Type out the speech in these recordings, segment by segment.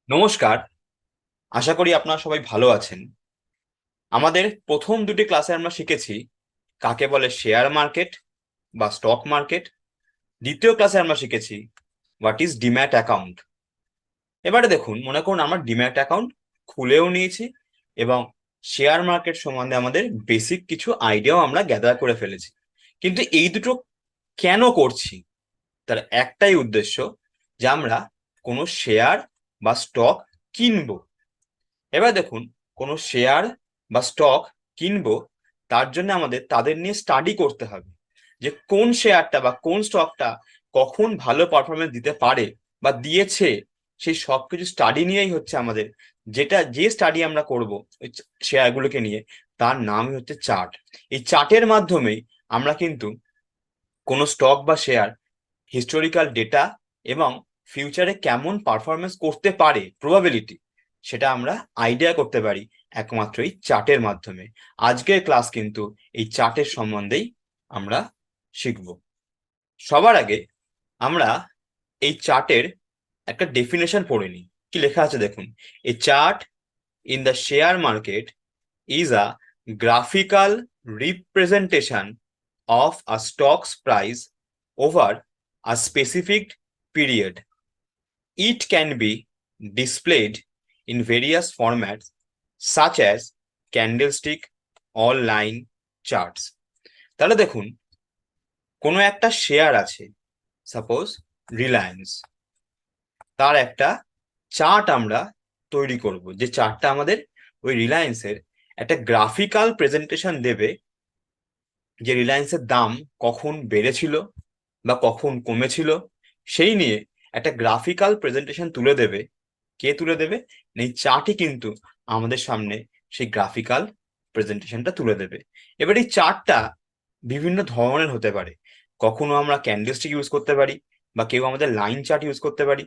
নমস্কার। আশা করি আপনারা সবাই ভালো আছেন। আমাদের প্রথম দুটি ক্লাসে আমরা শিখেছি কাকে বলে শেয়ার মার্কেট বা স্টক মার্কেট। দ্বিতীয় ক্লাসে আমরা শিখেছি হোয়াট ইজ ডিম্যাট অ্যাকাউন্ট। এবারে দেখুন, মনে করুন আমরা ডিম্যাট অ্যাকাউন্ট খুলেও নিয়েছি এবং শেয়ার মার্কেট সম্বন্ধে আমাদের বেসিক কিছু আইডিয়াও আমরা গ্যাদার করে ফেলেছি। কিন্তু এই দুটো কেন করছি? তার একটাই উদ্দেশ্য যে আমরা কোনো শেয়ার বা স্টক কিনবো। এবার দেখুন, কোনো শেয়ার বা স্টক কিনবো, তার জন্য আমাদের তাদের নিয়ে স্টাডি করতে হবে যে কোন শেয়ারটা বা কোন স্টকটা কখন ভালো পারফরমেন্স দিতে পারে বা দিয়েছে। সেই সব কিছু স্টাডি নিয়েই হচ্ছে আমাদের, যে স্টাডি আমরা করব ওই শেয়ারগুলোকে নিয়ে, তার নামই হচ্ছে চার্ট। এই চার্টের মাধ্যমেই আমরা কিন্তু কোনো স্টক বা শেয়ার হিস্টোরিক্যাল ডেটা এবং ফিউচারে কেমন পারফরমেন্স করতে পারে প্রবাবিলিটি, সেটা আমরা আইডিয়া করতে পারি একমাত্র এই চার্টের মাধ্যমে। আজকের ক্লাস কিন্তু এই চার্টের সম্বন্ধেই আমরা শিখব। সবার আগে আমরা এই চার্টের একটা ডেফিনেশন পড়ে নিই। কি লেখা আছে দেখুন, এ chart in the share market is a graphical representation of a stock's price over a specific period. It can be displayed in various formats such as candlestick or line charts. তাহলে দেখুন, কোনো একটা শেয়ার আছে, suppose Reliance, তার একটা chart আমরা তৈরি করব, যে চার্টটা আমাদের ওই রিলায়েন্সের একটা গ্রাফিক্যাল প্রেজেন্টেশন দেবে যে রিলায়েন্সের দাম কখন বেড়েছিল বা কখন কমেছিল, সেই নিয়ে একটা গ্রাফিক্যাল প্রেজেন্টেশন তুলে দেবে। কে তুলে দেবে? এই চার্টই কিন্তু আমাদের সামনে সেই গ্রাফিক্যাল প্রেজেন্টেশনটা তুলে দেবে। এবার এই চার্টটা বিভিন্ন ধরনের হতে পারে। কখনো আমরা ক্যান্ডেলস্টিক ইউজ করতে পারি, বা কেউ আমাদের লাইন চার্ট ইউজ করতে পারি।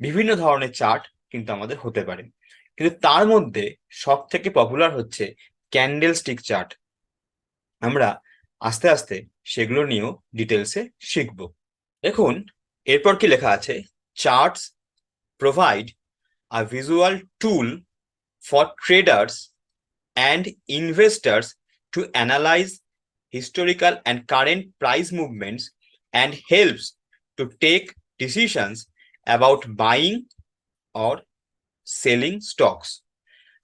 বিভিন্ন ধরনের চার্ট কিন্তু আমাদের হতে পারে, কিন্তু তার মধ্যে সব থেকে পপুলার হচ্ছে ক্যান্ডেলস্টিক চার্ট। আমরা আস্তে আস্তে সেগুলো নিয়েও ডিটেলসে শিখব। দেখুন, এরপর কি লেখা আছে, charts provide a visual tool for traders and investors to analyse historical and current price movements and helps to take decisions about buying or selling stocks.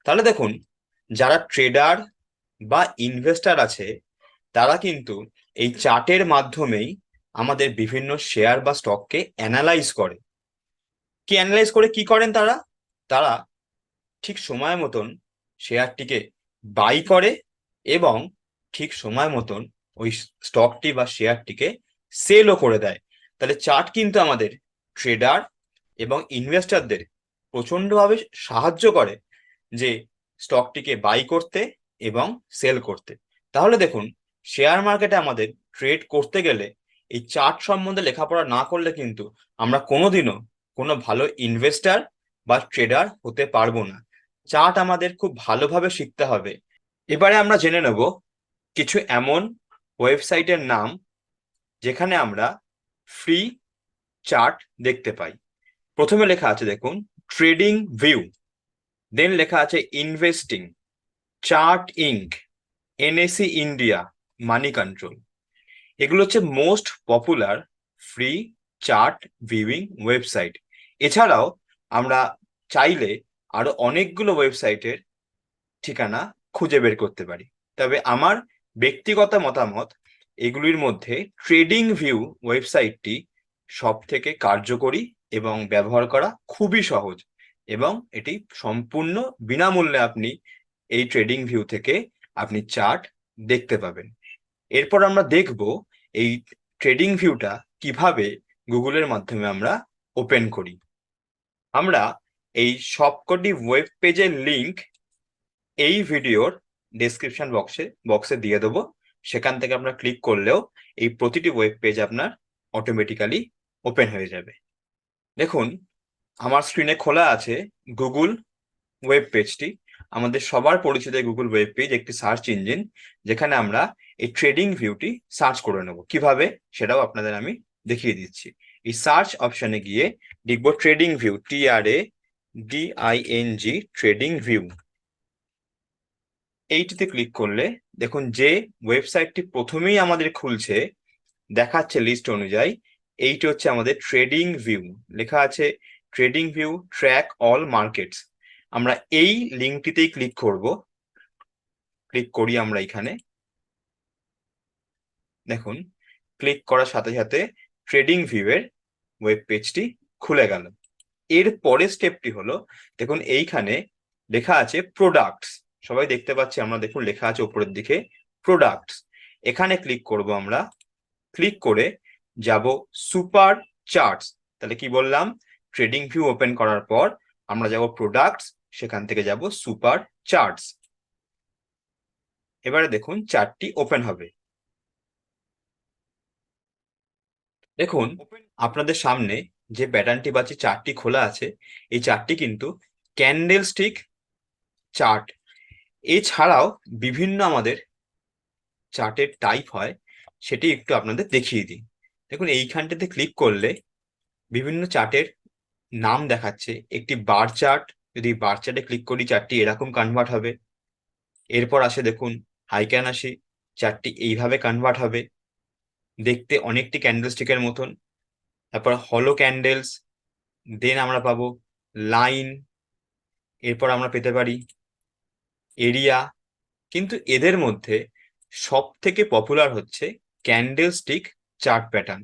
তাহলে দেখুন, যারা ট্রেডার বা ইনভেস্টার আছে, তারা কিন্তু এই চার্টের মাধ্যমেই আমাদের বিভিন্ন শেয়ার বা স্টককে অ্যানালাইজ করে। অ্যানালাইজ করে কি করেন তারা? তারা ঠিক সময় মতন শেয়ারটিকে বাই করে এবং ঠিক সময় মতন ওই স্টকটি বা শেয়ারটিকে সেলও করে দেয়। তাহলে চার্ট কিন্তু আমাদের ট্রেডার এবং ইনভেস্টরদের প্রচন্ডভাবে সাহায্য করে যে স্টকটিকে বাই করতে এবং সেল করতে। তাহলে দেখুন, শেয়ার মার্কেটে আমাদের ট্রেড করতে গেলে এই চার্ট সম্বন্ধে লেখাপড়া না করলে কিন্তু আমরা কোনোদিনও কোনো ভালো ইনভেস্টার বা ট্রেডার হতে পারবো না। চার্ট আমাদের খুব ভালোভাবে শিখতে হবে। এবারে আমরা জেনে নেব কিছু এমন ওয়েবসাইটের নাম যেখানে আমরা ফ্রি চার্ট দেখতে পাই। প্রথমে লেখা আছে দেখুন, ট্রেডিং ভিউ। দেন লেখা আছে investing, Chartink, NSE India, money control. এগুলো হচ্ছে most popular free chart viewing website. এছাড়াও আমরা চাইলে আরো অনেকগুলো ওয়েবসাইটের ঠিকানা খুঁজে বের করতে পারি। তবে আমার ব্যক্তিগত মতামত, এগুলির মধ্যে ট্রেডিং ভিউ ওয়েবসাইটটি সব থেকে কার্যকরী এবং ব্যবহার করা খুবই সহজ, এবং এটি সম্পূর্ণ বিনামূল্যে আপনি এই ট্রেডিং ভিউ থেকে আপনি চার্ট দেখতে পাবেন। এরপর আমরা দেখব এই ট্রেডিং ভিউটা কিভাবে গুগলের মাধ্যমে আমরা ওপেন করি। আমরা এই সবকটি ওয়েব পেজের লিংক এই ভিডিওর ডেসক্রিপশন বক্সে দিয়ে দেবো। সেখান থেকে আপনার ক্লিক করলেও এই প্রতিটি ওয়েব পেজ আপনার অটোমেটিক্যালি ওপেন হয়ে যাবে। দেখুন, আমার স্ক্রিনে খোলা আছে গুগল ওয়েব পেজটি। আমাদের সবার পরিচিত গুগল ওয়েব পেজ একটি সার্চ ইঞ্জিন, যেখানে আমরা এই ট্রেডিং ভিউটি সার্চ করে নেব। কিভাবে সেটাও আপনাদের আমি দেখিয়ে দিচ্ছি। এই সার্চ অপশনে গিয়ে লিখবো TradingView, TRADING DING TradingView, এইটিতে ক্লিক করলে দেখুন যে ওয়েবসাইটটি প্রথমেই আমাদের খুলছে দেখাচ্ছে লিস্ট অনুযায়ী, এইটি হচ্ছে আমাদের ট্রেডিং ভিউ। লেখা আছে trading view track all markets. আমরা এই লিঙ্কটিতেই ক্লিক করব। ক্লিক করি আমরা এখানে, দেখুন ক্লিক করার সাথে সাথে ট্রেডিং ভিউ এর ওয়েব পেজটি খুলে গেল। এর পরের স্টেপটি হলো, দেখুন এইখানে লেখা আছে প্রোডাক্টস, সবাই দেখতে পাচ্ছি আমরা, দেখুন লেখা আছে উপরের দিকে প্রোডাক্টস। এখানে ক্লিক করব আমরা। ক্লিক করে যাব সুপার চার্টস। তাহলে কি বললাম, ট্রেডিং ভিউ ওপেন করার পর আমরা যাব প্রোডাক্টস, সেখান থেকে যাব সুপার চার্টস। এবারে দেখুন চার্টটি ওপেন হবে। দেখুন আপনাদের সামনে যে প্যাটার্নটি বা যে চার্টটি খোলা আছে, এই চার্টটি কিন্তু ক্যান্ডেল স্টিক চার্ট। এছাড়াও বিভিন্ন আমাদের চার্টের টাইপ হয়, সেটি একটু আপনাদের দেখিয়ে দিই। দেখুন এইখানটাতে ক্লিক করলে বিভিন্ন চার্টের নাম দেখাচ্ছে। একটি বার চার্ট, যদি বার চার্টে ক্লিক করি চার্টটি এরকম কনভার্ট হবে। এরপর আসে দেখুন হাইক্যান আসি, চার্টটি এইভাবে কনভার্ট হবে, দেখতে অনেকটি ক্যান্ডেলস্টিকের মতন। তারপর হলো ক্যান্ডেলস, দেন আমরা পাবো লাইন, এরপর আমরা পেতে পারি এরিয়া। কিন্তু এদের মধ্যে সব থেকে পপুলার হচ্ছে ক্যান্ডেল স্টিক চার্ট প্যাটার্ন।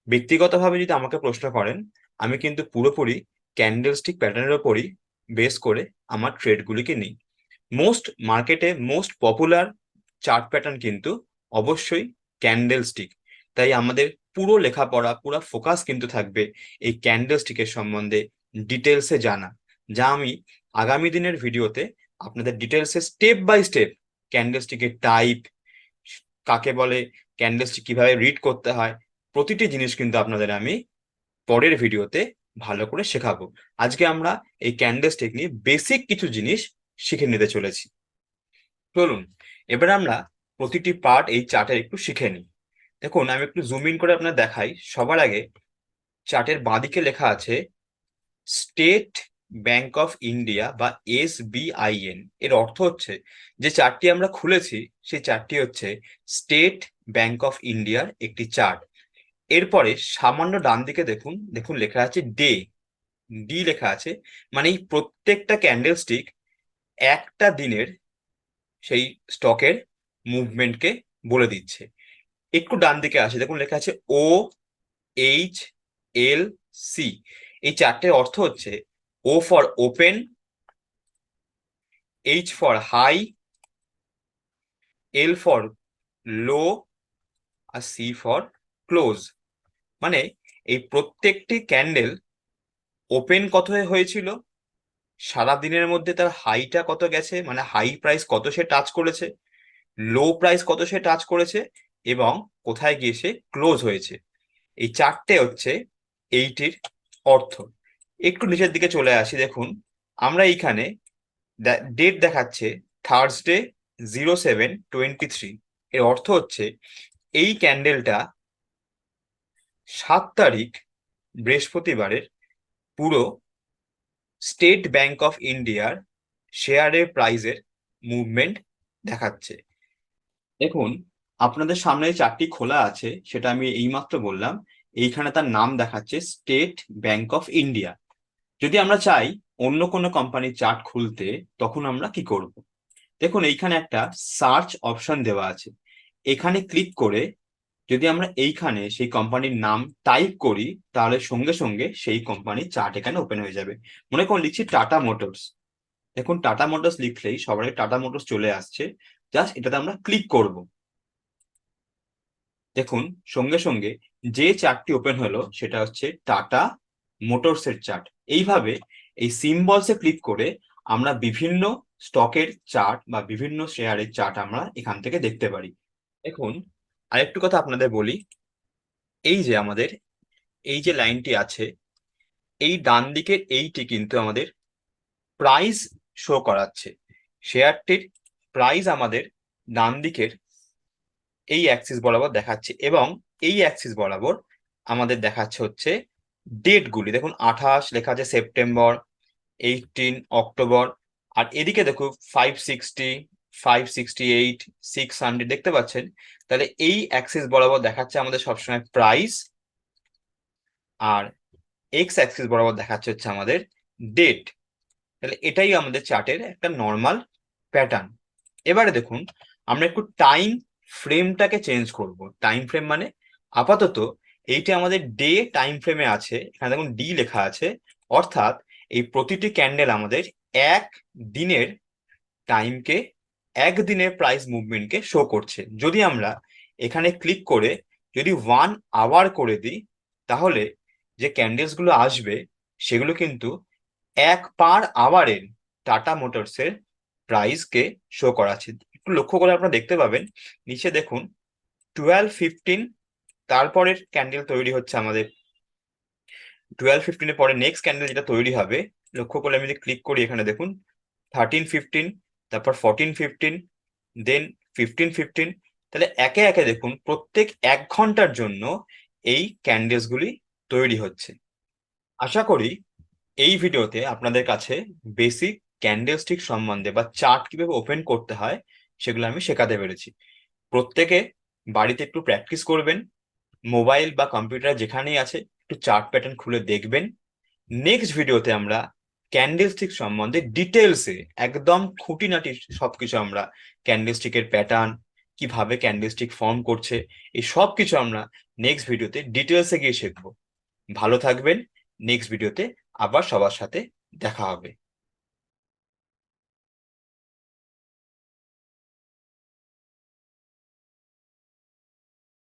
ব্যক্তিগতভাবে যদি আমাকে প্রশ্ন করেন, আমি কিন্তু পুরোপুরি ক্যান্ডেল স্টিক প্যাটার্নের ওপরই বেস করে আমার ট্রেডগুলিকে নিই। মার্কেটে মোস্ট পপুলার চার্ট প্যাটার্ন কিন্তু অবশ্যই ক্যান্ডেল স্টিক। তাই আমাদের পুরো লেখাপড়া, পুরো ফোকাস কিন্তু থাকবে এই ক্যান্ডেল স্টিকের সম্বন্ধে ডিটেলসে জানা, যা আমি আগামী দিনের ভিডিওতে আপনাদের ডিটেলসে স্টেপ বাই স্টেপ ক্যান্ডেল স্টিকের টাইপ কাকে বলে, ক্যান্ডেল স্টিক কিভাবে রিড করতে হয়, প্রতিটি জিনিস কিন্তু আপনাদের আমি পরের ভিডিওতে ভালো করে শেখাবো। আজকে আমরা এই ক্যান্ডেল স্টিক নিয়ে বেসিক কিছু জিনিস শিখে নিতে চলেছি। চলুন এবার আমরা প্রতিটি পার্ট এই চার্টের একটু শিখে নিই। দেখুন আমি একটু জুম ইন করে আপনার দেখাই। সবার আগে চার্টের বাঁদিকে লেখা আছে স্টেট ব্যাংক অফ ইন্ডিয়া বা SBIN। এর অর্থ হচ্ছে যে চার্টটি আমরা খুলেছি সেই চার্টটি হচ্ছে স্টেট ব্যাংক অফ ইন্ডিয়ার একটি চার্ট। এরপরে সামান্য ডান দিকে দেখুন, দেখুন লেখা আছে ডি লেখা আছে, মানে এই প্রত্যেকটা ক্যান্ডেল স্টিক একটা দিনের সেই স্টকের মুভমেন্টকে বলে দিচ্ছে। একটু ডান দিকে আসে, দেখুন লেখা আছে OHLC। এই চারটের অর্থ হচ্ছে O for open, H for high, L for low, আর C ফর ক্লোজ। মানে এই প্রত্যেকটি ক্যান্ডেল ওপেন কত হয়েছিল, সারা দিনের মধ্যে তার হাইটা কত গেছে, মানে হাই প্রাইস কত সে টাচ করেছে, লো প্রাইস কত সে টাচ করেছে, এবং কোথায় গিয়ে সে ক্লোজ হয়েছে। এই চারটে হচ্ছে এইটির অর্থ। একটু নিচের দিকে চলে আসি, দেখুন আমরা এইখানে ডেট দেখাচ্ছে থার্সডে 07/23। এর অর্থ হচ্ছে এই ক্যান্ডেলটা 7 তারিখ বৃহস্পতিবারের পুরো স্টেট ব্যাংক অফ ইন্ডিয়ার শেয়ারের প্রাইসের মুভমেন্ট দেখাচ্ছে। দেখুন আপনাদের সামনে যে চার্টটি খোলা আছে সেটা আমি এইমাত্র বললাম, এইখানে তার নাম দেখাচ্ছে স্টেট ব্যাংক অফ ইন্ডিয়া। যদি আমরা চাই অন্য কোনো কোম্পানির চার্ট খুলতে, তখন আমরা কি করব? দেখুন এইখানে একটা সার্চ অপশন দেওয়া আছে। এখানে ক্লিক করে যদি আমরা এইখানে সেই কোম্পানির নাম টাইপ করি, তাহলে সঙ্গে সঙ্গে সেই কোম্পানির চার্ট এখানে ওপেন হয়ে যাবে। মনে করুন লিখছি টাটা মোটরস। দেখুন টাটা মোটরস লিখলেই সবাই টাটা মোটরস চলে আসছে। জাস্ট এটাতে আমরা ক্লিক করব। দেখুন সঙ্গে সঙ্গে যে চার্টটি ওপেন হলো সেটা হচ্ছে টাটা মোটরস এর চার্ট। এইভাবে এই সিম্বলসে ক্লিক করে আমরা বিভিন্ন স্টকের চার্ট বা বিভিন্ন শেয়ারের চার্ট আমরা এখান থেকে দেখতে পারি। দেখুন আরেকটু কথা আপনাদের বলি, এই যে আমাদের এই যে লাইনটি আছে, এই ডান দিকের এইটি কিন্তু আমাদের প্রাইস শো করাচ্ছে। শেয়ারটির প্রাইস আমাদের ডান দিকের এই অ্যাক্সিস বরাবর দেখাচ্ছে, এবং এই অ্যাক্সিস বরাবর আমাদের দেখাচ্ছে হচ্ছে ডেট গুলি। দেখুন 28 লেখা আছে সেপ্টেম্বর, অক্টোবর। আর এদিকে দেখো 560, 568, 600 দেখতে পাচ্ছেন। তাহলে এই অ্যাক্সিস বরাবর দেখাচ্ছে আমাদের সবসময় প্রাইস, আর এক্স অ্যাক্সিস বরাবর দেখাচ্ছে হচ্ছে আমাদের ডেট। তাহলে এটাই আমাদের চার্টের একটা নর্মাল প্যাটার্ন। এবারে দেখুন আমরা একটু টাইম ফ্রেমটাকে চেঞ্জ করব। টাইম ফ্রেম মানে আপাতত এইটা আমাদের ডে টাইম ফ্রেমে আছে, এখানে দেখুন ডি লেখা আছে, অর্থাৎ এই প্রতিটি ক্যান্ডেল আমাদের এক দিনের টাইমকে, একদিনের প্রাইস মুভমেন্টকে শো করছে। যদি আমরা এখানে ক্লিক করে যদি 1 আওয়ার করে দিই, তাহলে যে ক্যান্ডেলস গুলো আসবে সেগুলো কিন্তু 1 পার আওয়ারের টাটা মোটরসের প্রাইসকে শো করাচ্ছে। একটু লক্ষ্য করে আপনারা দেখতে পাবেন, নিচে দেখুন 12:15 তারপরের ক্যান্ডেল তৈরি হচ্ছে আমাদের। 12:15 পরে নেক্সট ক্যান্ডেল যেটা তৈরি হবে, লক্ষ্য করলে আমি যদি ক্লিক করি এখানে দেখুন 13:15, তারপর 14:15, দেন 15:15। তাহলে একে একে দেখুন প্রত্যেক 1 ঘন্টার জন্য এই ক্যান্ডেলস গুলি তৈরি হচ্ছে। আশা করি এই ভিডিওতে আপনাদের কাছে বেসিক ক্যান্ডেলস্টিক সম্বন্ধে বা চার্ট কিভাবে ওপেন করতে হয় সেগুলো আমি শেখাতে পেরেছি। প্রত্যেকে বাড়িতে একটু প্র্যাকটিস করবেন, মোবাইল বা কম্পিউটার যেখানেই আছে একটু চার্ট প্যাটার্ন খুলে দেখবেন। নেক্সট ভিডিওতে আমরা ক্যান্ডেলস্টিক সম্বন্ধে ডিটেলসে একদম খুঁটিনাটি সবকিছু আমরা, ক্যান্ডেলস্টিকের প্যাটার্ন, কিভাবে ক্যান্ডেলস্টিক ফর্ম করছে, এই সব কিছু আমরা নেক্সট ভিডিওতে ডিটেলসে গিয়ে শিখবো। ভালো থাকবেন। নেক্সট ভিডিওতে আবার সবার সাথে দেখা হবে।